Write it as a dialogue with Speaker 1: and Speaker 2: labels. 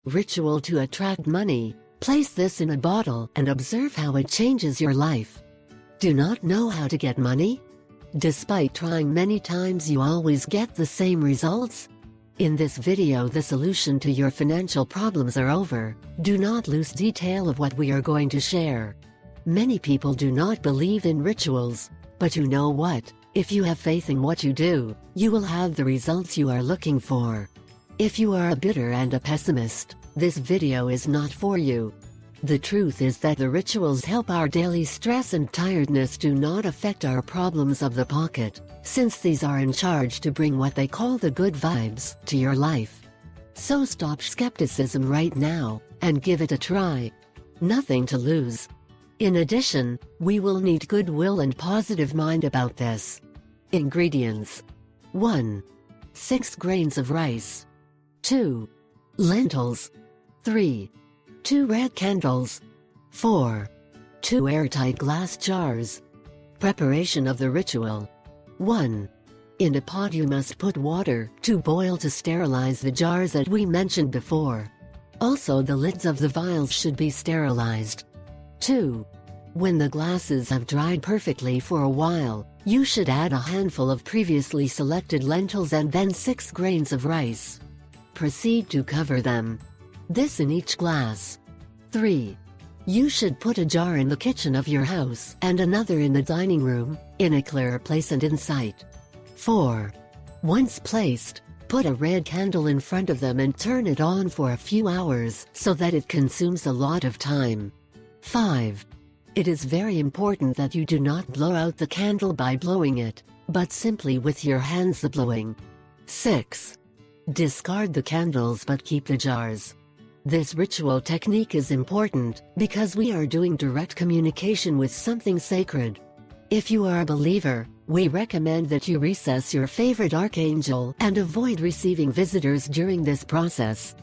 Speaker 1: Ritual to attract money. Place this in a bottle and observe how it changes your life. Do not know how to get money? Despite trying many times, you always get the same results? In this video, the solution to your financial problems are over. Do not lose detail of what we are going to share. Many people do not believe in rituals, but you know what? If you have faith in what you do, you will have the results you are looking for. If you are a bitter and a pessimist, this video is not for you. The truth is that the rituals help our daily stress and tiredness do not affect our problems of the pocket, since these are in charge to bring what they call the good vibes to your life. So stop skepticism right now, and give it a try. Nothing to lose. In addition, we will need goodwill and positive mind about this. Ingredients: 1. 6 grains of rice. 2. Lentils. 3. 2 red candles. 4. 2 airtight glass jars. Preparation of the ritual. 1. In a pot you must put water to boil to sterilize the jars that we mentioned before. Also, the lids of the vials should be sterilized. 2. When the glasses have dried perfectly for a while, you should add a handful of previously selected lentils and then 6 grains of rice. Proceed to cover them. This in each glass. 3. You should put a jar in the kitchen of your house and another in the dining room, in a clear place and in sight. 4. Once placed, put a red candle in front of them and turn it on for a few hours so that it consumes a lot of time. 5. It is very important that you do not blow out the candle by blowing it, but simply with your hands the blowing. 6. Discard the candles but keep the jars. This ritual technique is important because we are doing direct communication with something sacred. If you are a believer, we recommend that you recess your favorite archangel and avoid receiving visitors during this process.